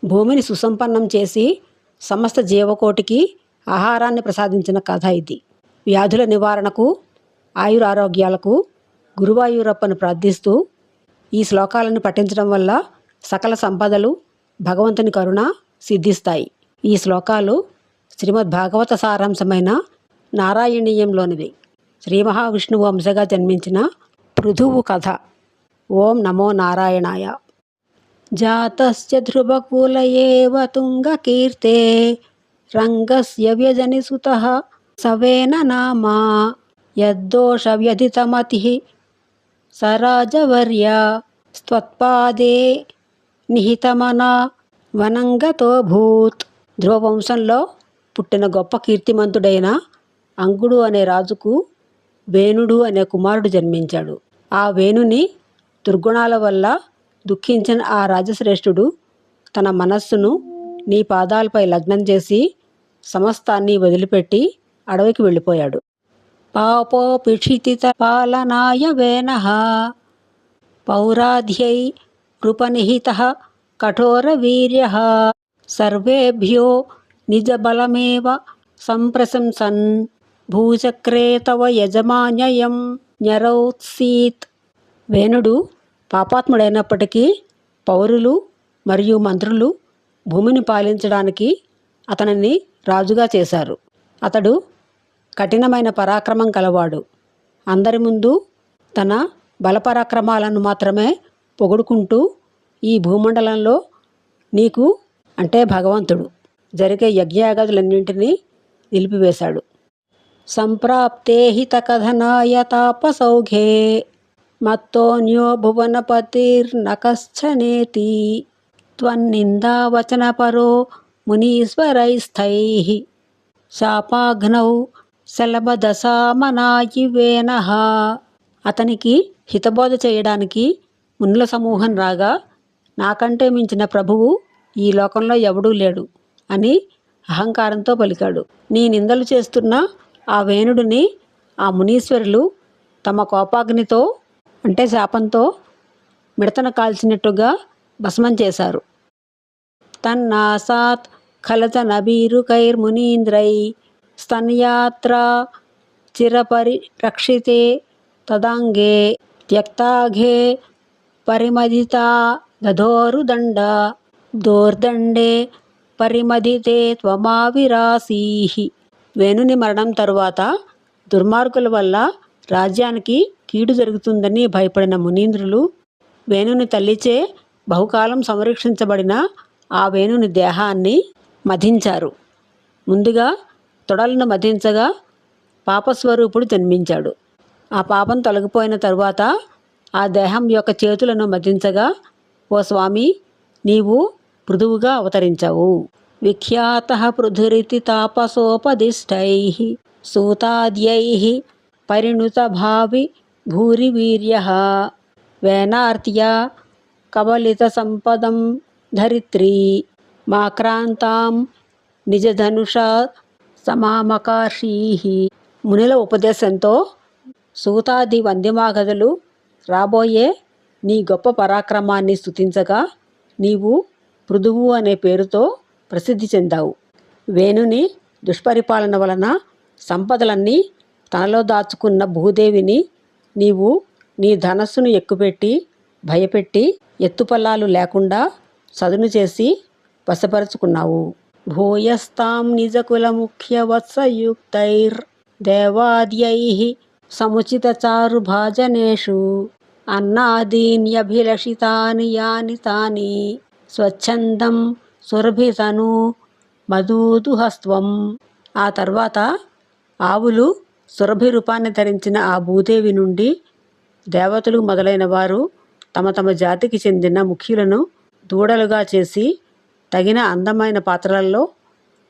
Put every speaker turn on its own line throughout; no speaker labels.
భూమిని సుసంపన్నం చేసి సమస్త జీవకోటికి ఆహారాన్ని ప్రసాదించిన కథ ఇది. వ్యాధుల నివారణకు, ఆయురారోగ్యాలకు గురువాయూరప్పను ప్రార్థిస్తూ ఈ శ్లోకాలను పఠించడం వల్ల సకల సంపదలు, భగవంతుని కరుణ సిద్ధిస్తాయి. ఈ శ్లోకాలు శ్రీమద్ భాగవత సారాంశమైన నారాయణీయంలోనివి. శ్రీ మహావిష్ణువు అంశగా జన్మించిన పృథువు కథ. ఓం నమో నారాయణాయ. జాతస్య ధ్రువకుల ఏవ తుంగకీర్తే రంగస్య వ్యజనిసుతః సవేన నామా యద్దోష వ్యధితమతిః సరాజవర్య స్త్వత్పాదే నిహితమనా వనంగతోభూత్. ధ్రువవంశంలో పుట్టిన గొప్ప కీర్తిమంతుడైన అంగుడు అనే రాజుకు వేణుడు అనే కుమారుడు జన్మించాడు. ఆ వేణుని దుర్గుణాల వల్ల దుఃఖించిన ఆ రాజశ్రేష్ఠుడు తన మనస్సును నీ పాదాలపై లగ్నం చేసి సమస్తాన్ని వదిలిపెట్టి అడవికి వెళ్ళిపోయాడు. పాపోపిక్షితిత పాలనాయ వేనః పౌరాధ్యై కృపనిహితః కఠోరవీర్యః సర్వేభ్యో నిజబలమేవ సంప్రశంసన్ భూచక్రే తవ యజమాన్యయం న్యరౌత్సీత్. వేణుడు పాపాత్ముడైనప్పటికీ పౌరులు మరియు మంత్రులు భూమిని పాలించడానికి అతనిని రాజుగా చేశారు. అతడు కఠినమైన పరాక్రమం కలవాడు. అందరి ముందు తన బలపరాక్రమాలను మాత్రమే పొగుడుకుంటూ ఈ భూమండలంలో నీకు అంటే భగవంతుడు జరిగే యజ్ఞయాగాదులన్నింటినీ నిలిపివేశాడు. సంప్రాప్తే హితకథనాయ తాపసౌఘే మత్తోన్యో భువనపతిర్నకశ్చనేతి త్వన్నిందావచనపరో మునీశ్వరైస్థైః శాపాగ్నౌ శలభదశామనాయి వేనః. అతనికి హితబోధ చేయడానికి మునుల సమూహం రాగా, నాకంటే మించిన ప్రభువు ఈ లోకంలో ఎవడూ లేడు అని అహంకారంతో పలికాడు. నీ నిందలు చేస్తున్న ఆ వేణుడిని ఆ మునీశ్వరులు తమ కోపాగ్నితో అంటే శాపంతో మిడతను కాల్చినట్టుగా భస్మం చేశారు. తన్నాసాత్ ఖలచనభీరుకైర్మునీంద్రై స్తన్యాత్రా చిరపరిరక్షితే తదాంగే త్యక్తాఘే పరిమదితా దధోరుదండ దోర్దండే పరిమదితే త్వమావిరాసీః. వేణుని మరణం తరువాత దుర్మార్గుల వల్ల రాజ్యానికి కీడు జరుగుతుందని భయపడిన మునీంద్రులు వేణుని తల్లిచే బహుకాలం సంరక్షించబడిన ఆ వేణుని దేహాన్ని మధించారు. ముందుగా తొడలను మధించగా పాపస్వరూపుడు జన్మించాడు. ఆ పాపం తొలగిపోయిన తరువాత ఆ దేహం యొక్క చేతులను మధించగా, ఓ స్వామి, నీవు పృథువుగా అవతరించావు. విఖ్యాతః పృథురితి తాపసోపదిష్టైః సూతాద్యైః పరిణుతభావి భూరివీర్యః వేనార్త్యా కబలిత సంపదం ధరిత్రీ మాక్రాంతాం నిజధనుషా సమామకార్షీః. మునుల ఉపదేశంతో సూతాది వంద్యమాగధులు రాబోయే నీ గొప్ప పరాక్రమాన్ని స్తుతించగా నీవు పృథువు అనే పేరుతో ప్రసిద్ధి చెందావు. వేణుని దుష్పరిపాలన వలన సంపదలన్నీ తనలో దాచుకున్న భూదేవిని నీవు నీ ధనస్సును ఎక్కుపెట్టి భయపెట్టి ఎత్తుపల్లాలు లేకుండా సదును చేసి వశపరుచుకున్నావు. భూయస్తాం నిజకుల ముఖ్య వత్సయుక్తైర్ దేవాద్యైః సముచిత చారు భాజనేషు అన్నాదీన్యభిలషితాని యాని తాని స్వచ్ఛందం సురభితను మధూదుహస్త్వం. ఆ తర్వాత ఆవులు సురభి రూపాన్ని ధరించిన ఆ భూదేవి నుండి దేవతలు మొదలైన వారు తమ తమ జాతికి చెందిన ముఖ్యులను దూడలుగా చేసి తగిన అందమైన పాత్రలలో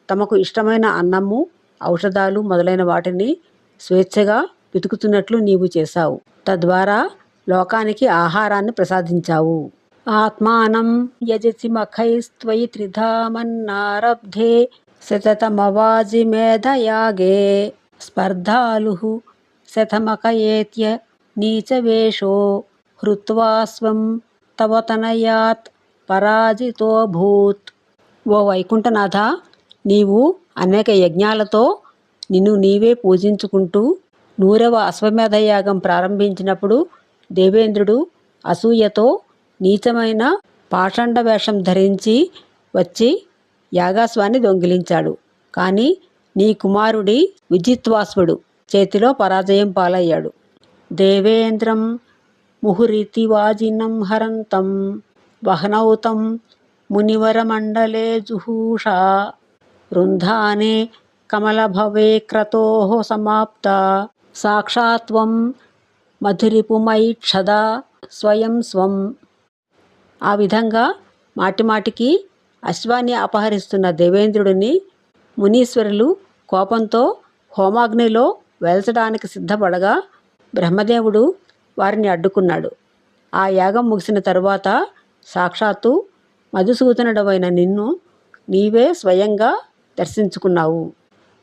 తమకు ఇష్టమైన అన్నము, ఔషధాలు మొదలైన వాటిని స్వేచ్ఛగా వెతుకుతున్నట్లు నీవు చేశావు. తద్వారా లోకానికి ఆహారాన్ని ప్రసాదించావు. ఆత్మానం యజసి మఖైస్త్వయి త్రిధామన్నారబ్ధే శతతమవాజి మేధయాగే స్పర్ధాలుః శతమకయేత్య నీచవేషో హృత్వా స్వం తవ తనయాత్ పరాజితోభూత్. ఓ వైకుంఠనాథ, నీవు అనేక యజ్ఞాలతో నిన్ను నీవే పూజించుకుంటూ 100వ అశ్వమేధ యాగం ప్రారంభించినప్పుడు దేవేంద్రుడు అసూయతో నీచమైన పాషండ వేషం ధరించి వచ్చి యాగాశ్వాన్ని దొంగిలించాడు. కానీ నీ కుమారుడి విజిత్వాశ్వుడు చేతిలో పరాజయం పాలయ్యాడు. దేవేంద్రం ముహురితి వాజినం హరంతం వహ్నౌతం మునివరమండలే జుహూషా వృందానే కమలభవే క్రతోః సమాప్త సాక్షాత్వం మధురిపుమైక్షద స్వయం స్వం. ఆ విధంగా మాటిమాటికి అశ్వాన్ని అపహరిస్తున్న దేవేంద్రుడిని మునీశ్వరులు కోపంతో హోమాగ్నిలో వేల్చడానికి సిద్ధపడగా బ్రహ్మదేవుడు వారిని అడ్డుకున్నాడు. ఆ యాగం ముగిసిన తరువాత సాక్షాత్తు మధుసూదనుడవైన నిన్ను నీవే స్వయంగా దర్శించుకున్నావు.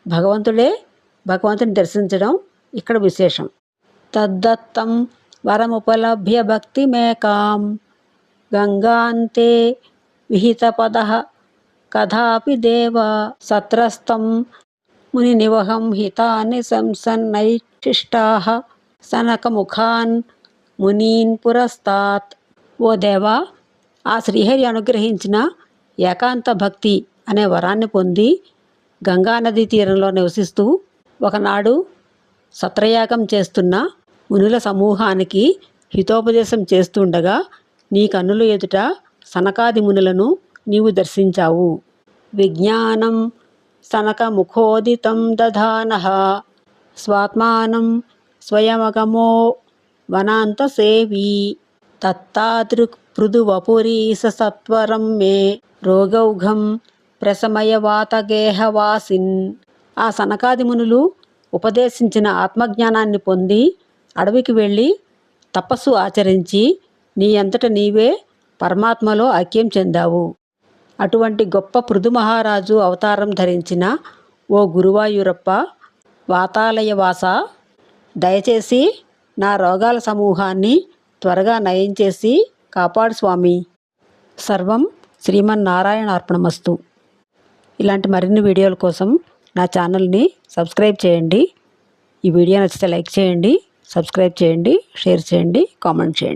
భగవంతుడే భగవంతుని దర్శించడం ఇక్కడ విశేషం. తద్దత్తం వరముపలభ్య భక్తిమేకాం గంగాంతే విహితపదః కథాపి దేవ సత్రస్తం మునినివహం హితాని సంసన్నైక్షిష్టాః సనకముఖాన్ మునీన్ పురస్తాత్. ఓ దేవా, ఆ శ్రీహరి అనుగ్రహించిన ఏకాంత భక్తి అనే వరాన్ని పొంది గంగానదీ తీరంలో నివసిస్తూ ఒకనాడు సత్రయాగం చేస్తున్న మునుల సమూహానికి హితోపదేశం చేస్తుండగా నీ కన్నుల ఎదుట సనకాది మునులను నీవు దర్శించావు. విజ్ఞానం సనకముఖోదితం దధానః స్వాత్మానం స్వయమగమో వనాంతసేవీ తత్తాదృక్ పృథువపురీశ సత్వరం మే రోగౌఘం ప్రశమయవాతగేహవాసిన్. ఆ సనకాది మునులు ఉపదేశించిన ఆత్మజ్ఞానాన్ని పొంది అడవికి వెళ్ళి తపస్సు ఆచరించి నీ అంతట నీవే పరమాత్మలో ఐక్యం చెందావు. అటువంటి గొప్ప పృథు మహారాజు అవతారం ధరించిన ఓ గురువాయూరప్ప, వాతాలయవాస, దయచేసి నా రోగాల సమూహాన్ని త్వరగా నయం చేసి కాపాడు స్వామి. సర్వం శ్రీమన్నారాయణార్పణమస్తు. ఇలాంటి మరిన్ని వీడియోల కోసం నా ఛానల్ని సబ్స్క్రైబ్ చేయండి. ఈ వీడియో నచ్చితే లైక్ చేయండి, సబ్స్క్రైబ్ చేయండి, షేర్ చేయండి, కామెంట్ చేయండి.